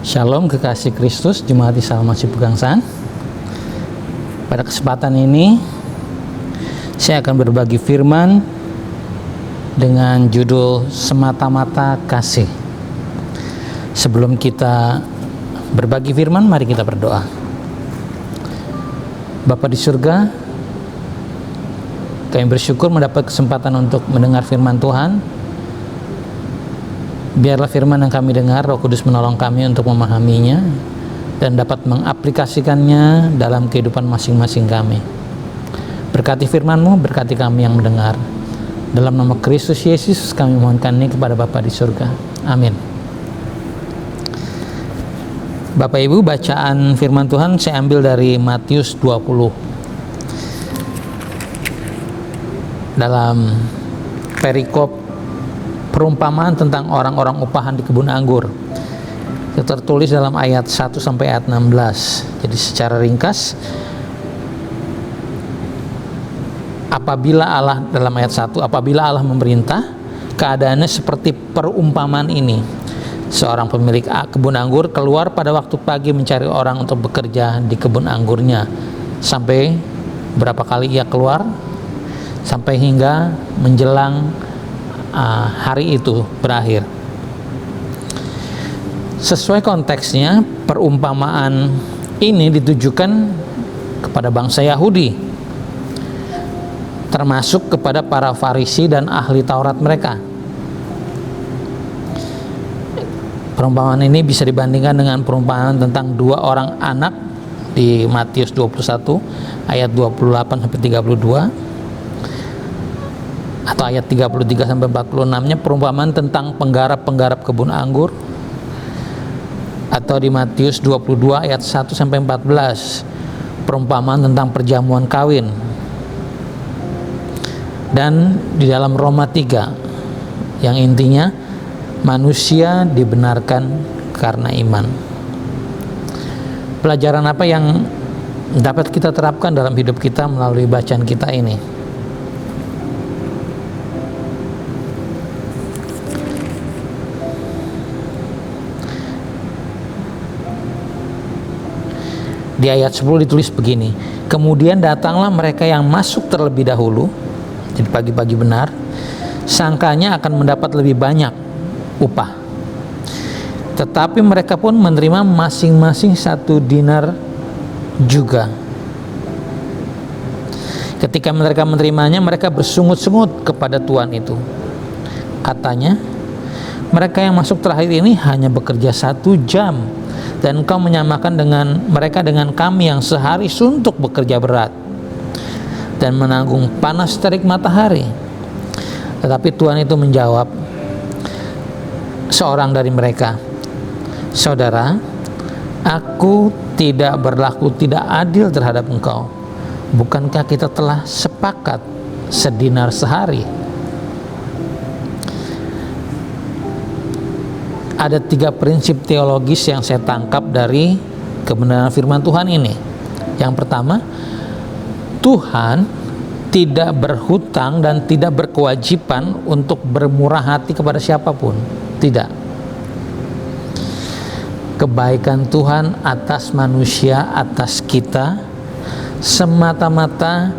Shalom kekasih Kristus, Jemaat di Salmasi Pegangsaan. Pada kesempatan ini saya akan berbagi firman dengan judul Semata-mata Kasih. Sebelum kita berbagi firman, mari kita berdoa. Bapa di surga, kami bersyukur mendapat kesempatan untuk mendengar firman Tuhan. Biarlah firman yang kami dengar, Roh Kudus menolong kami untuk memahaminya dan dapat mengaplikasikannya dalam kehidupan masing-masing kami. Berkati firman-Mu, berkati kami yang mendengar. Dalam nama Kristus Yesus kami mohonkan ini kepada Bapa di surga. Amin. Bapak Ibu, bacaan firman Tuhan saya ambil dari Matius 20. Dalam perikop perumpamaan tentang orang-orang upahan di kebun anggur, itu tertulis dalam ayat 1 sampai ayat 16. Jadi secara ringkas, apabila Allah, dalam ayat 1, apabila Allah memerintah, keadaannya seperti perumpamaan ini. Seorang pemilik kebun anggur keluar pada waktu pagi mencari orang untuk bekerja di kebun anggurnya. Sampai berapa kali ia keluar? Sampai hingga menjelang hari itu berakhir. Sesuai konteksnya, perumpamaan ini ditujukan kepada bangsa Yahudi, termasuk kepada para Farisi dan ahli Taurat mereka. Perumpamaan ini bisa dibandingkan dengan perumpamaan tentang dua orang anak di Matius 21 ayat 28 sampai 32. Atau ayat 33 sampai 46-nya perumpamaan tentang penggarap-penggarap kebun anggur, atau di Matius 22 ayat 1 sampai 14 perumpamaan tentang perjamuan kawin, dan di dalam Roma 3 yang intinya manusia dibenarkan karena iman. Pelajaran apa yang dapat kita terapkan dalam hidup kita melalui bacaan kita ini? Di ayat 10 ditulis begini, kemudian datanglah mereka yang masuk terlebih dahulu, jadi pagi-pagi benar, sangkanya akan mendapat lebih banyak upah. Tetapi mereka pun menerima masing-masing 1 dinar juga. Ketika mereka menerimanya, mereka bersungut-sungut kepada tuan itu. Katanya, mereka yang masuk terakhir ini hanya bekerja 1 jam, dan engkau menyamakan mereka dengan kami yang sehari suntuk bekerja berat dan menanggung panas terik matahari. Tetapi Tuhan itu menjawab seorang dari mereka, saudara, aku tidak berlaku tidak adil terhadap engkau. Bukankah kita telah sepakat sedinar sehari? Ada 3 prinsip teologis yang saya tangkap dari kebenaran firman Tuhan ini. Yang pertama, Tuhan tidak berhutang dan tidak berkewajiban untuk bermurah hati kepada siapapun. Tidak. Kebaikan Tuhan atas manusia, atas kita, semata-mata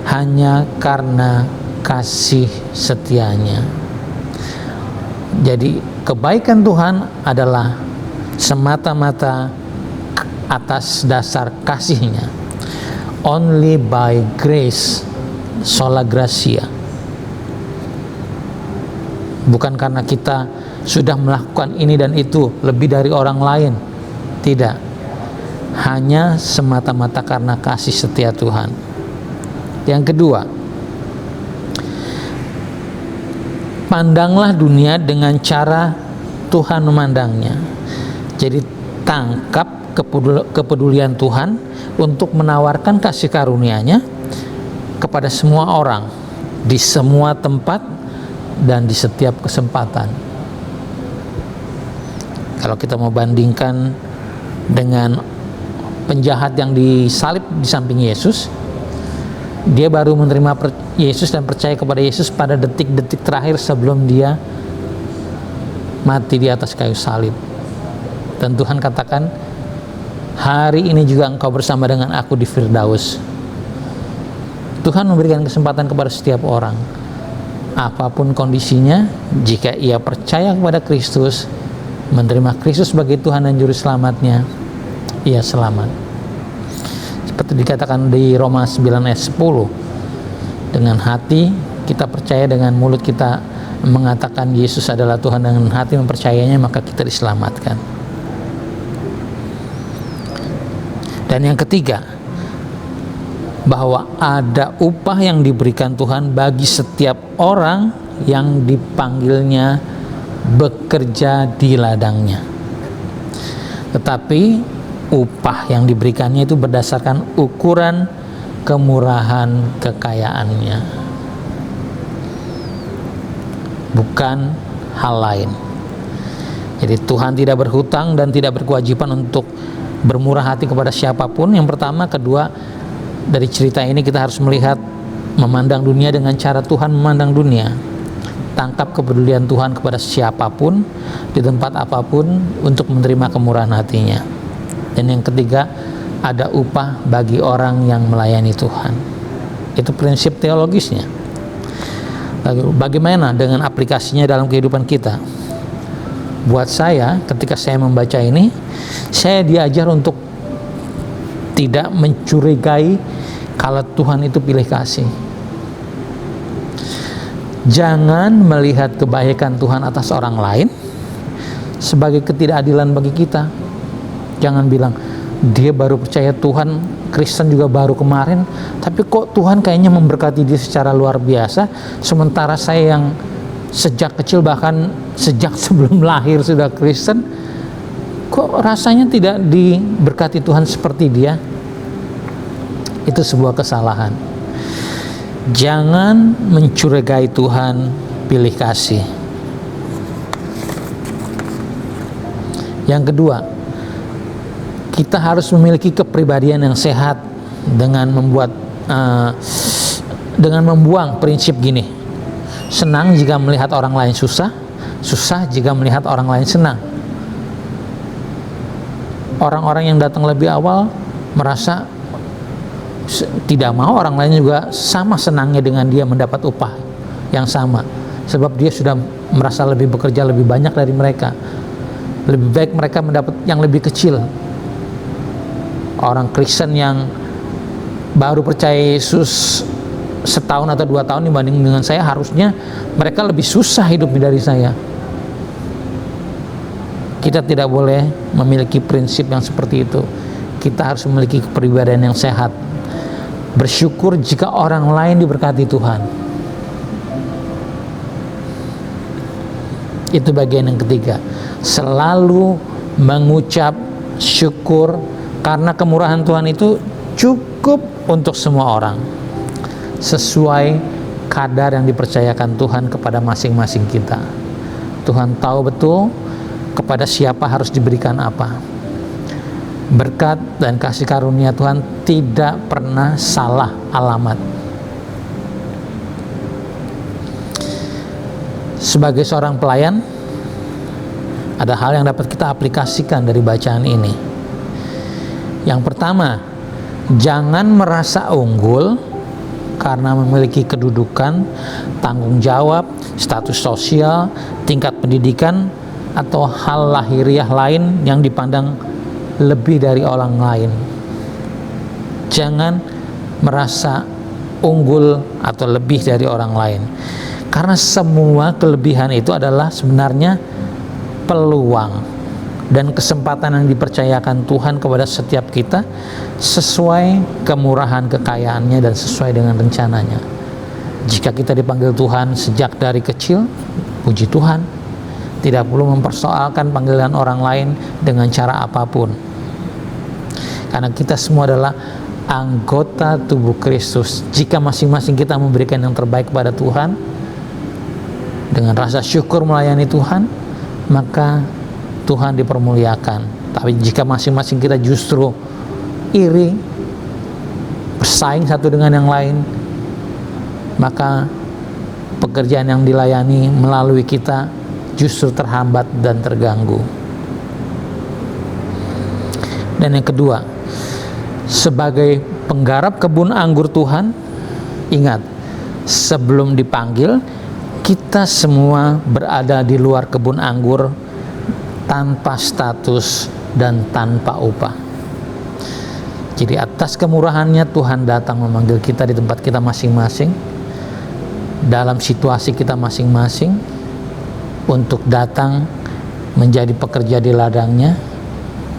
hanya karena kasih setianya. Jadi kebaikan Tuhan adalah semata-mata atas dasar kasih-Nya. Only by grace, sola gratia. Bukan karena kita sudah melakukan ini dan itu lebih dari orang lain. Tidak. Hanya semata-mata karena kasih setia Tuhan. Yang kedua, pandanglah dunia dengan cara Tuhan memandangnya. Jadi tangkap kepedulian Tuhan untuk menawarkan kasih karunia-Nya kepada semua orang, di semua tempat dan di setiap kesempatan. Kalau kita mau bandingkan dengan penjahat yang disalib di samping Yesus, dia baru menerima Yesus dan percaya kepada Yesus pada detik-detik terakhir sebelum dia mati di atas kayu salib. Dan Tuhan katakan, hari ini juga engkau bersama dengan aku di Firdaus. Tuhan memberikan kesempatan kepada setiap orang, apapun kondisinya, jika ia percaya kepada Kristus, menerima Kristus sebagai Tuhan dan Juru Selamatnya, ia selamat. Seperti dikatakan di Roma 9 ayat 10, dengan hati kita percaya, dengan mulut kita mengatakan Yesus adalah Tuhan, dengan hati mempercayainya, maka kita diselamatkan. Dan yang ketiga, bahwa ada upah yang diberikan Tuhan bagi setiap orang yang dipanggilnya bekerja di ladangnya. Tetapi upah yang diberikannya itu berdasarkan ukuran kemurahan kekayaannya, bukan hal lain. Jadi Tuhan tidak berhutang dan tidak berkewajiban untuk bermurah hati kepada siapapun. Yang pertama. Kedua, dari cerita ini kita harus melihat, memandang dunia dengan cara Tuhan memandang dunia. Tangkap kepedulian Tuhan kepada siapapun, di tempat apapun, untuk menerima kemurahan hatinya. Dan yang ketiga, ada upah bagi orang yang melayani Tuhan. Itu prinsip teologisnya. Bagaimana dengan aplikasinya dalam kehidupan kita? Buat saya, ketika saya membaca ini, saya diajar untuk tidak mencurigai kalau Tuhan itu pilih kasih. Jangan melihat kebaikan Tuhan atas orang lain sebagai ketidakadilan bagi kita. Jangan bilang, dia baru percaya Tuhan, Kristen juga baru kemarin, tapi kok Tuhan kayaknya memberkati dia secara luar biasa, sementara saya yang sejak kecil, bahkan sejak sebelum lahir sudah Kristen, kok rasanya tidak diberkati Tuhan seperti dia. Itu sebuah kesalahan. Jangan mencurigai Tuhan pilih kasih. Yang kedua, kita harus memiliki kepribadian yang sehat dengan membuang prinsip gini: senang jika melihat orang lain susah, susah jika melihat orang lain senang. Orang-orang yang datang lebih awal merasa tidak mau orang lain juga sama senangnya dengan dia mendapat upah yang sama, sebab dia sudah merasa lebih bekerja lebih banyak dari mereka. Lebih baik mereka mendapat yang lebih kecil. Orang Kristen yang baru percaya Yesus setahun atau 2 tahun dibanding dengan saya, harusnya mereka lebih susah hidupnya dari saya. Kita tidak boleh memiliki prinsip yang seperti itu. Kita harus memiliki kepribadian yang sehat. Bersyukur jika orang lain diberkati Tuhan. Itu bagian yang ketiga. Selalu mengucap syukur, karena kemurahan Tuhan itu cukup untuk semua orang, sesuai kadar yang dipercayakan Tuhan kepada masing-masing kita. Tuhan tahu betul kepada siapa harus diberikan apa. Berkat dan kasih karunia Tuhan tidak pernah salah alamat. Sebagai seorang pelayan, ada hal yang dapat kita aplikasikan dari bacaan ini. Yang pertama, jangan merasa unggul karena memiliki kedudukan, tanggung jawab, status sosial, tingkat pendidikan, atau hal lahiriah lain yang dipandang lebih dari orang lain. Jangan merasa unggul atau lebih dari orang lain, karena semua kelebihan itu adalah sebenarnya peluang dan kesempatan yang dipercayakan Tuhan kepada setiap kita sesuai kemurahan kekayaannya dan sesuai dengan rencananya. Jika kita dipanggil Tuhan sejak dari kecil, puji Tuhan, tidak perlu mempersoalkan panggilan orang lain dengan cara apapun, karena kita semua adalah anggota tubuh Kristus. Jika masing-masing kita memberikan yang terbaik kepada Tuhan dengan rasa syukur melayani Tuhan, maka Tuhan dipermuliakan. Tapi jika masing-masing kita justru iri, bersaing satu dengan yang lain, maka pekerjaan yang dilayani melalui kita justru terhambat dan terganggu. Dan yang kedua, sebagai penggarap kebun anggur Tuhan, ingat, sebelum dipanggil, kita semua berada di luar kebun anggur tanpa status dan tanpa upah. Jadi atas kemurahannya Tuhan datang memanggil kita di tempat kita masing-masing, dalam situasi kita masing-masing, untuk datang menjadi pekerja di ladangnya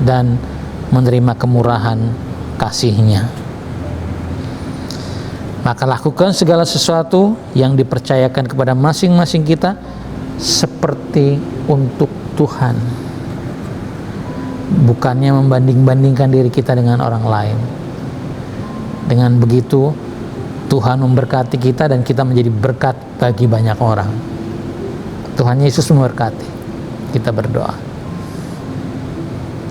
dan menerima kemurahan kasih-Nya. Maka lakukan segala sesuatu yang dipercayakan kepada masing-masing kita seperti untuk Tuhan, bukannya membanding-bandingkan diri kita dengan orang lain. Dengan begitu Tuhan memberkati kita dan kita menjadi berkat bagi banyak orang. Tuhan Yesus memberkati. Kita berdoa.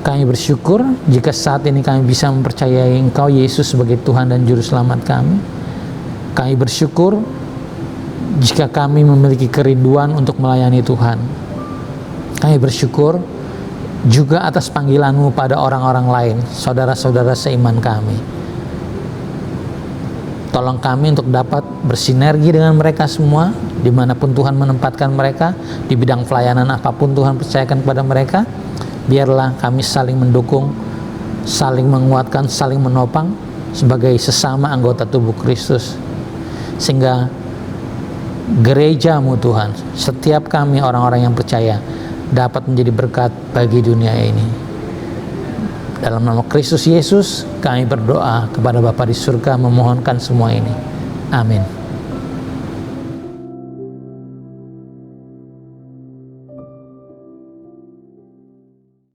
Kami bersyukur jika saat ini kami bisa mempercayai Engkau Yesus sebagai Tuhan dan Juru Selamat kami. Kami bersyukur jika kami memiliki kerinduan untuk melayani Tuhan. Kami bersyukur juga atas panggilan-Mu pada orang-orang lain, saudara-saudara seiman kami. Tolong kami untuk dapat bersinergi dengan mereka semua, dimanapun Tuhan menempatkan mereka, di bidang pelayanan apapun Tuhan percayakan kepada mereka. Biarlah kami saling mendukung, saling menguatkan, saling menopang sebagai sesama anggota tubuh Kristus, sehingga gereja-Mu Tuhan, setiap kami orang-orang yang percaya, dapat menjadi berkat bagi dunia ini. Dalam nama Kristus Yesus kami berdoa kepada Bapa di surga, memohonkan semua ini. Amin.